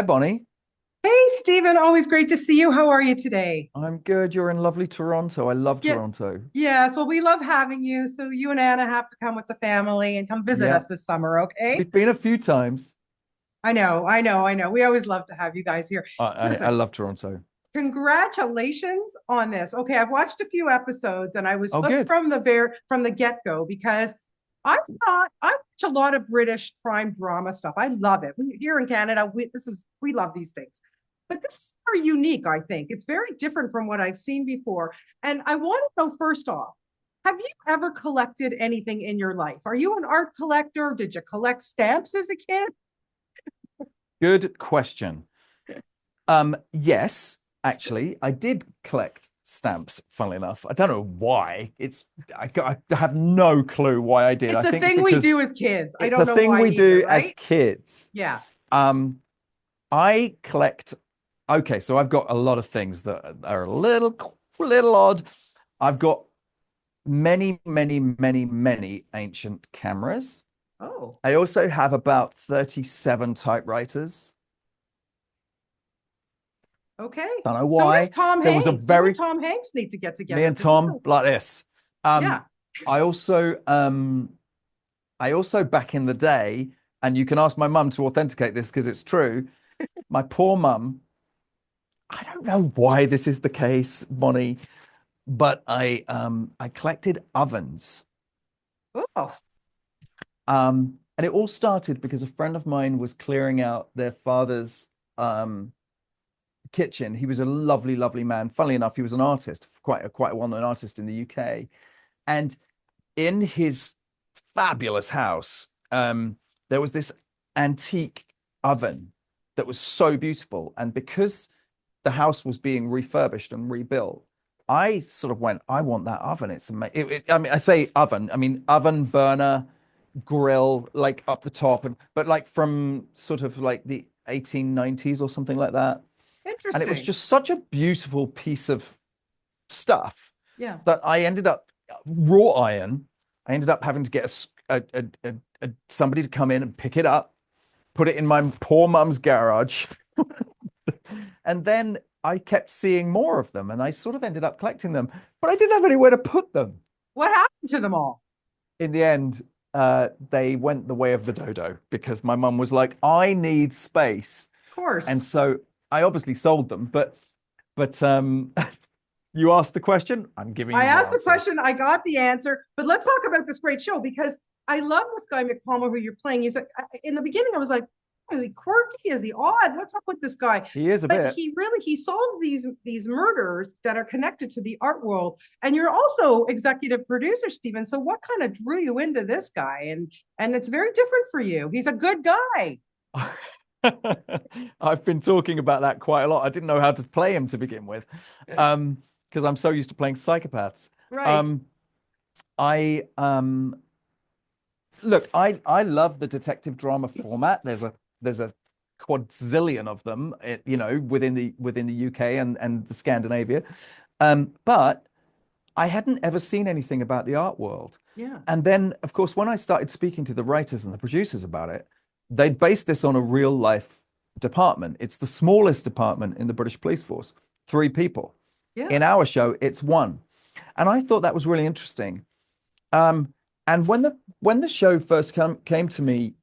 Hi, Bonnie. Hey, Stephen, always great to see you. How are you today? I'm good. You're in lovely Toronto. I love Yeah, Toronto. yes. Well, we love having you. So you and Anna have to come with the family and come visit Yeah, us this summer, okay? we've been a few times. I know. We always love to have you guys here. I Listen, love Toronto. congratulations on this. Okay, I've watched a few episodes and I was Oh, hooked good. from the get-go because I watch a lot of British crime drama stuff. I love it. Here in Canada, we love these things. But this is very unique, I think. It's very different from what I've seen before. And I want to know first off, have you ever collected anything in your life? Are you an art collector? Did you collect stamps as a kid? Good question. Yes, actually, I did collect stamps, funnily enough. I don't know why. I have no clue why I did. It's I a think thing we because do as kids. I it's don't a know thing why we either, do as right? kids. Yeah. Um, I collect, okay, so I've got a lot of things that are a little odd. I've got many ancient cameras. Oh, I also have about 37 typewriters. okay. Don't know So does why. Tom There was a Hanks. You and very Tom Hanks need to get Me together and because he's a Tom like this. yeah. Um, I also I also back in the day, and you can ask my mum to authenticate this because it's true. My poor mum, I don't know why this is the case, Bonnie, but I collected ovens. Oh, And it all started because a friend of mine was clearing out their father's kitchen. He was a lovely man. Funnily enough, he was an artist, quite a well-known artist in the UK. And in his fabulous house, there was this antique oven that was so beautiful. And because the house was being refurbished and rebuilt, I sort of went, I want that oven. It's amazing. I mean, I say oven, I mean oven burner grill like up the top and but like from sort of like the 1890s or something like that. And it was interesting. just such a beautiful piece of stuff Yeah. that I ended up raw iron. I ended up having to get somebody to come in and pick it up, put it in my poor mum's garage, and then I kept seeing more of them, and I sort of ended up collecting them, but I didn't have anywhere to put them. What happened to them all? In the end, they went the way of the dodo because my mum was like, "I need space," Of and course. so I obviously sold them. But you asked the question, I'm giving I you the asked the answer. question, I got the answer, but let's talk about this great show because I love this guy McPalmer who you're playing. He's like, in the beginning, I was like, is he quirky? Is he odd? What's up with this guy? He is a But bit. he solves these murders that are connected to the art world. And you're also executive producer, Stephen. So what kind of drew you into this guy? And it's very different for you. He's a good guy. I've been talking about that quite a lot. I didn't know how to play him to begin with, because I'm so used to playing psychopaths. Right. Um, I look, I love the detective drama format. There's a quadzillion of them, within the UK and the Scandinavia. But I hadn't ever seen anything about the art world. Yeah. And then, of course, when I started speaking to the writers and the producers about it, they based this on a real life department. It's the smallest department in the British police force, 3 people. Yeah. In our show, it's one. And I thought that was really interesting. Um, and when the show first came to me,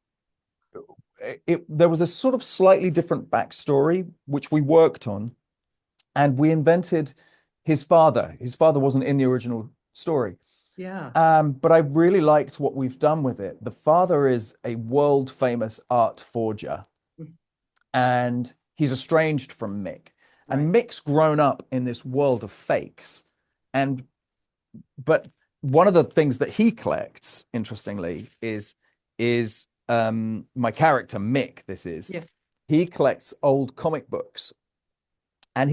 there was a sort of slightly different backstory, which we worked on, and we invented his father. His father wasn't in the original story. Yeah. But I really liked what we've done with it. The father is a world famous art forger, and he's estranged from Mick. Right. And Mick's grown up in this world of fakes. And but one of the things that he collects, interestingly, is my character Mick. This is Yeah. he collects old comic books, and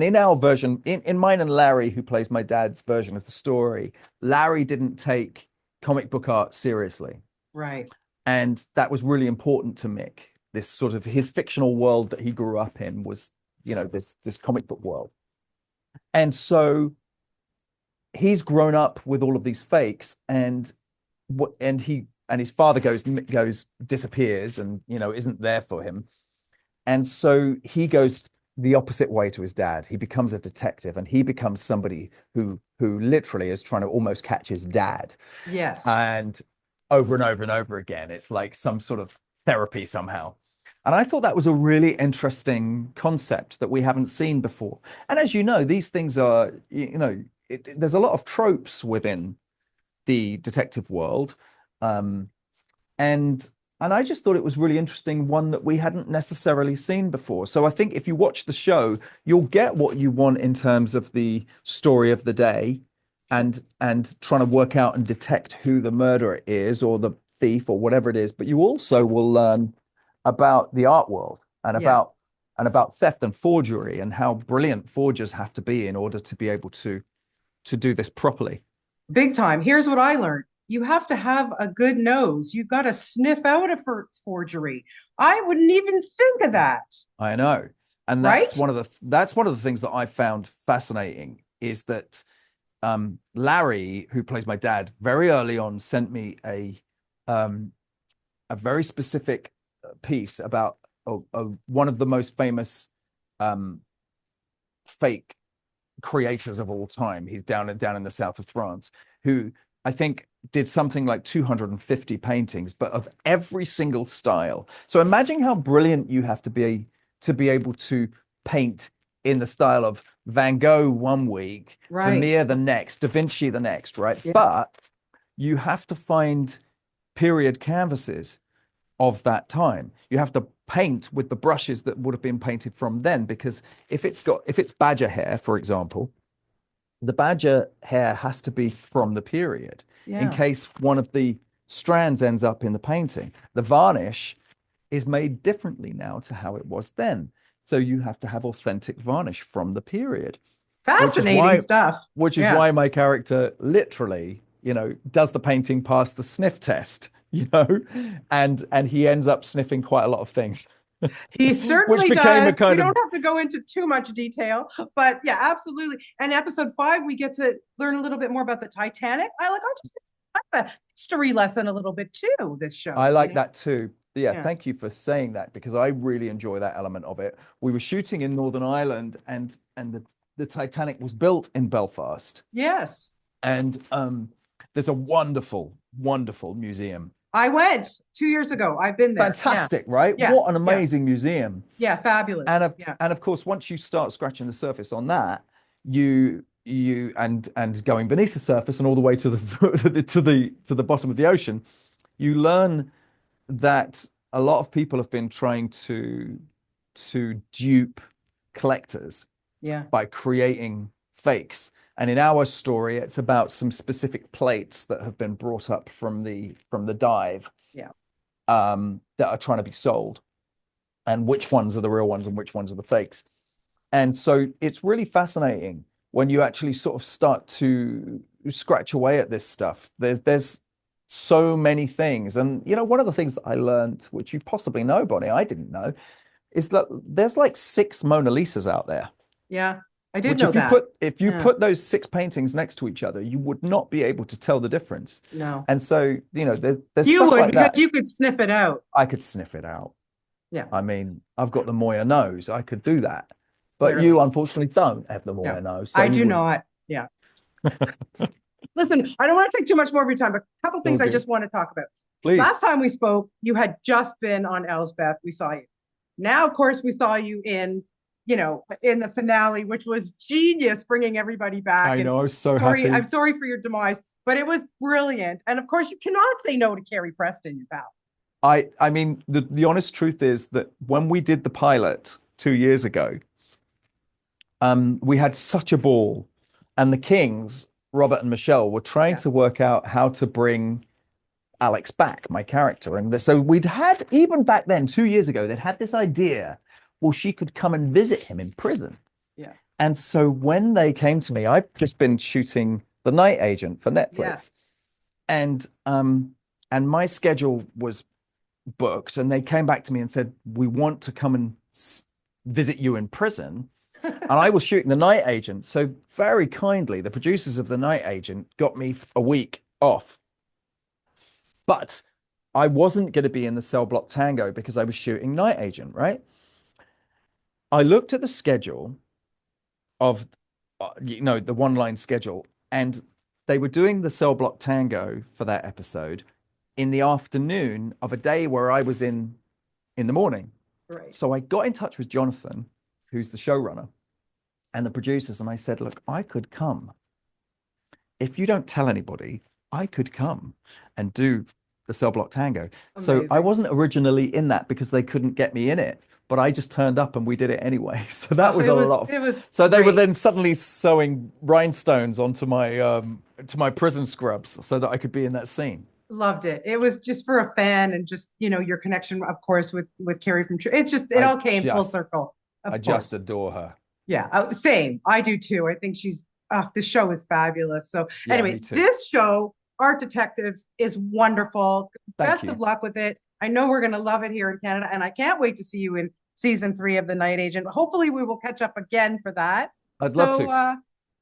in our version, in mine and Larry, who plays my dad's version of the story, Larry didn't take comic book art seriously. Right. And that was really important to Mick. This sort of his fictional world that he grew up in was, this comic book world. And so he's grown up with all of these fakes, and his father goes disappears and isn't there for him. And so he goes the opposite way to his dad. He becomes a detective, and he becomes somebody who literally is trying to almost catch his dad. Yes. And over and over and over again, it's like some sort of therapy somehow. And I thought that was a really interesting concept that we haven't seen before. And as you know, these things are, there's a lot of tropes within the detective world. Um, and and I just thought it was really interesting, one that we hadn't necessarily seen before. So I think if you watch the show, you'll get what you want in terms of the story of the day, and trying to work out and detect who the murderer is, or the thief, or whatever it is. But you also will learn about the art world, Yeah. and about theft and forgery, and how brilliant forgers have to be in order to be able to do this properly. Big time. Here's what I learned. You have to have a good nose. You've got to sniff out a forgery. I wouldn't even think of that, I know. And right? that's one of the things that I found fascinating, is that Larry, who plays my dad, very early on sent me um, a very specific piece about one of the most famous um, fake creators of all time. He's down in the south of France, who I think did something like 250 paintings, but of every single style. So imagine how brilliant you have to be able to paint in the style of Van Gogh one week, Right. Vermeer the next, Da Vinci the next, right? Yeah. But you have to find period canvases of that time. You have to paint with the brushes that would have been painted from then, because if it's badger hair, for example, the badger hair has to be from the period in Yeah. case one of the strands ends up in the painting. The varnish is made differently now to how it was then. So you have to have authentic varnish from the period, which is Fascinating why stuff. which is Yeah. why my character literally, does the painting pass the sniff test, and he ends up sniffing quite a lot of things, He which certainly became a does. We kind of. don't have to go into too much detail, but yeah, absolutely. And episode 5, we get to learn a little bit more about the Titanic. I just kind of a history lesson a little bit too, this I show, like that too. Yeah, Yeah. thank you for saying that, because I really enjoy that element of it. We were shooting in Northern Ireland, and the Titanic was built in Belfast. Yes. And there's a wonderful, wonderful museum. I went 2 years ago. I've been there. Yeah. Fantastic, right? Yes. What an Yeah. amazing museum. Yeah. And Fabulous. of Yeah. and of course, once you start scratching the surface on that, you and going beneath the surface and all the way to the to the bottom of the ocean, you learn that a lot of people have been trying to dupe collectors Yeah. by creating fakes. And in our story, it's about some specific plates that have been brought up from the dive, Yeah. that are trying to be sold, and which ones are the real ones and which ones are the fakes. And so it's really fascinating when you actually sort of start to scratch away at this stuff. There's so many things. And one of the things that I learned, which you possibly know, Bonnie, I didn't know, is that there's like 6 Mona Lisas out there. Yeah. I did Which know that. if you Yeah. put those 6 paintings next to each other, you would not be able to tell the difference. No. And so, there's You stuff would, like because that. you could sniff it out. I could sniff it out. Yeah. I mean, I've got the Moyer nose. I could do that. But you Clearly. unfortunately don't have the No, Moyer nose, so I you do wouldn't. not. Yeah. Listen, I don't want to take too much more of your time, but a couple All things I good. just want to talk about. Please. Last time we spoke, you had just been on Elsbeth. We saw you. Now, of course, we saw you in the finale, which was genius, bringing everybody back. I And know, I was so sorry, happy. I'm sorry for your demise, but it was brilliant. And of course, you cannot say no to Carrie Preston, your pal. I mean, the honest truth is that when we did the pilot 2 years ago, we had such a ball, and the Kings, Robert and Michelle, were trying Yeah. to work out how to bring Alex back, my character. And so we'd had, even back then, 2 years ago, they'd had this idea, well, she could come and visit him in prison. Yeah. And so when they came to me, I've just been shooting The Night Agent for Yeah. Netflix. And my schedule was booked, and they came back to me and said, we want to come and visit you in prison. And I was shooting The Night Agent. So very kindly, the producers of The Night Agent got me a week off. But I wasn't going to be in the cell block Tango because I was shooting Night Agent, right? I looked at the schedule of, the one line schedule, and they were doing the cell block tango for that episode in the afternoon of a day where I was in the morning. Right. So I got in touch with Jonathan, who's the showrunner, and the producers, and I said, look, I could come. If you don't tell anybody, I could come and do the cell block tango. So I Amazing. wasn't originally in that because they couldn't get me in it, but I just turned up and we did it anyway. So that Oh, was a lot of, it was so they were great. then suddenly sewing rhinestones onto my to my prison scrubs so that I could be in that scene. Loved it. It was just for a fan and just, your connection, of course, with Carrie from True. It's just, it I all came full just circle, I of just course. adore her. Yeah, same. I do too. I think the show is fabulous. So Yeah, anyway, me too. this show, Art Detectives, is wonderful. Thank Best you. of luck with it. I know we're going to love it here in Canada, and I can't wait to see you in season 3 of The Night Agent. Hopefully, we will catch up again for that. I'd love So to.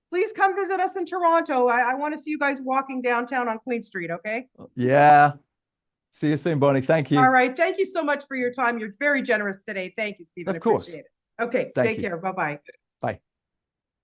please come visit us in Toronto. I want to see you guys walking downtown on Queen Street, okay? Yeah. See you soon, Bonnie. Thank All you. right. Thank you so much for your time. You're very generous today. Thank you, Stephen. Of course. Appreciate it. Okay. Thank Take you. care. Bye-bye. Bye.